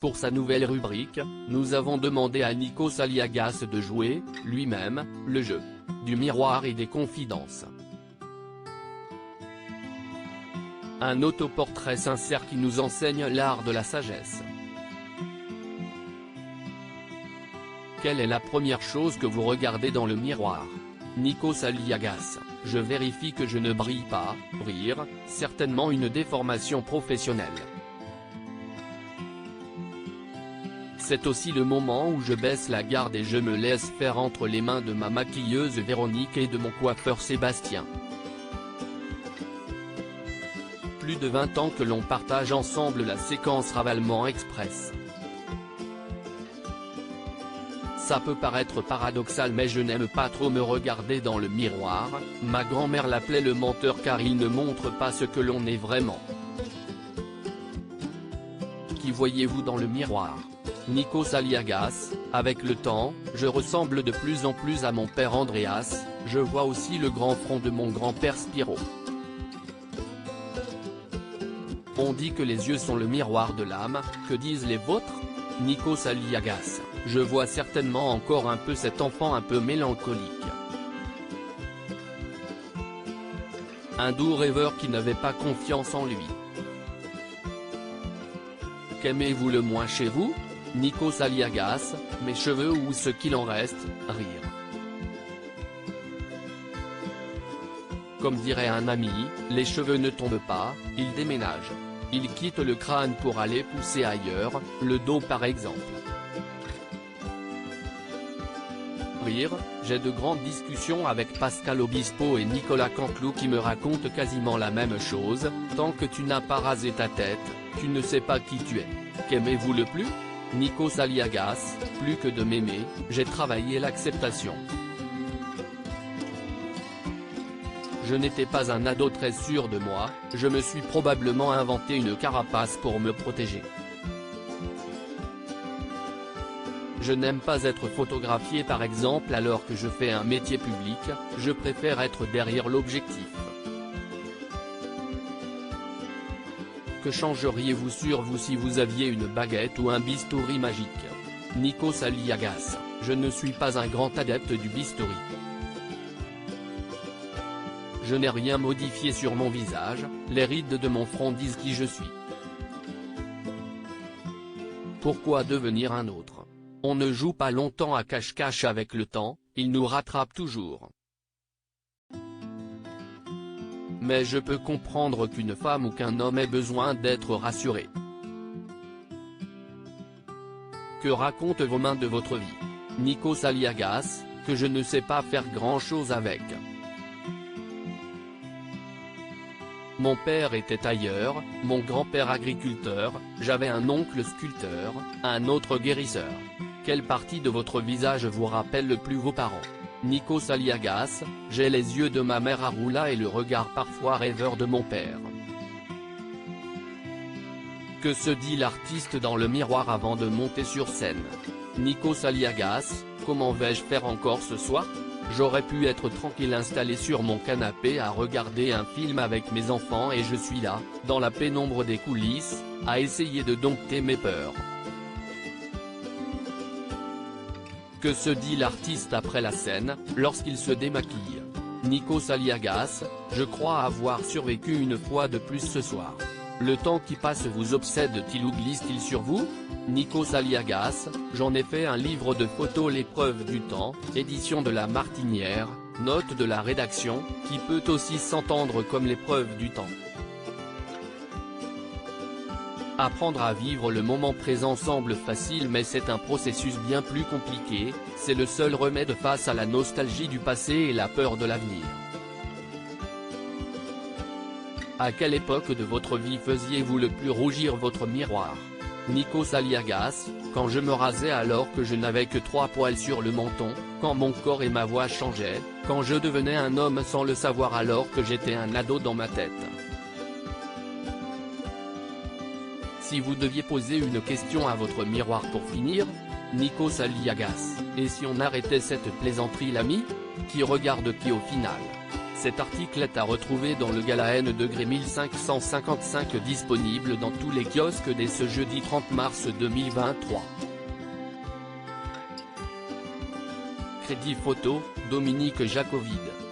Pour sa nouvelle rubrique, nous avons demandé à Nikos Aliagas de jouer, lui-même, le jeu du miroir et des confidences. Un autoportrait sincère qui nous enseigne l'art de la sagesse. Quelle est la première chose que vous regardez dans le miroir? Nikos Aliagas: je vérifie que je ne brille pas. Rire: certainement une déformation professionnelle. C'est aussi le moment où je baisse la garde et je me laisse faire entre les mains de ma maquilleuse Véronique et de mon coiffeur Sébastien. Plus de 20 ans que l'on partage ensemble la séquence Ravalement Express. Ça peut paraître paradoxal mais je n'aime pas trop me regarder dans le miroir, ma grand-mère l'appelait le menteur car il ne montre pas ce que l'on est vraiment. Qui voyez-vous dans le miroir? Nikos Aliagas: avec le temps, je ressemble de plus en plus à mon père Andreas, je vois aussi le grand front de mon grand-père Spiro. On dit que les yeux sont le miroir de l'âme, que disent les vôtres? Nikos Aliagas: je vois certainement encore un peu cet enfant un peu mélancolique. Un doux rêveur qui n'avait pas confiance en lui. Qu'aimez-vous le moins chez vous? Nikos Aliagas: mes cheveux ou ce qu'il en reste. Rire. Comme dirait un ami, les cheveux ne tombent pas, ils déménagent. Ils quittent le crâne pour aller pousser ailleurs, le dos par exemple. Rire: j'ai de grandes discussions avec Pascal Obispo et Nicolas Canteloup qui me racontent quasiment la même chose, tant que tu n'as pas rasé ta tête, tu ne sais pas qui tu es. Qu'aimez-vous le plus? Nikos Aliagas: plus que de m'aimer, j'ai travaillé l'acceptation. Je n'étais pas un ado très sûr de moi, je me suis probablement inventé une carapace pour me protéger. Je n'aime pas être photographié par exemple alors que je fais un métier public, je préfère être derrière l'objectif. Que changeriez-vous sur vous si vous aviez une baguette ou un bistouri magique? Nikos Aliagas: je ne suis pas un grand adepte du bistouri. Je n'ai rien modifié sur mon visage, les rides de mon front disent qui je suis. Pourquoi devenir un autre? On ne joue pas longtemps à cache-cache avec le temps, il nous rattrape toujours. Mais je peux comprendre qu'une femme ou qu'un homme ait besoin d'être rassuré. Que racontent vos mains de votre vie? Nikos Aliagas: que je ne sais pas faire grand-chose avec. Mon père était tailleur, mon grand-père agriculteur, j'avais un oncle sculpteur, un autre guérisseur. Quelle partie de votre visage vous rappelle le plus vos parents? Nikos Aliagas: j'ai les yeux de ma mère Arula et le regard parfois rêveur de mon père. Que se dit l'artiste dans le miroir avant de monter sur scène? Nikos Aliagas: comment vais-je faire encore ce soir? J'aurais pu être tranquille installé sur mon canapé à regarder un film avec mes enfants et je suis là, dans la pénombre des coulisses, à essayer de dompter mes peurs. Que se dit l'artiste après la scène, lorsqu'il se démaquille? Nikos Aliagas: je crois avoir survécu une fois de plus ce soir. Le temps qui passe vous obsède-t-il ou glisse-t-il sur vous? Nikos Aliagas: j'en ai fait un livre de photos L'épreuve du temps, édition de La Martinière, note de la rédaction, qui peut aussi s'entendre comme l'épreuve du temps. Apprendre à vivre le moment présent semble facile mais c'est un processus bien plus compliqué, c'est le seul remède face à la nostalgie du passé et la peur de l'avenir. À quelle époque de votre vie faisiez-vous le plus rougir votre miroir? Nikos Aliagas: quand je me rasais alors que je n'avais que 3 poils sur le menton, quand mon corps et ma voix changeaient, quand je devenais un homme sans le savoir alors que j'étais un ado dans ma tête. Si vous deviez poser une question à votre miroir pour finir? Nikos Aliagas: et si on arrêtait cette plaisanterie l'ami? Qui regarde qui au final? Cet article est à retrouver dans le Gala N degré 1555 disponible dans tous les kiosques dès ce jeudi 30 mars 2023. Crédit photo, Dominique Jacovide.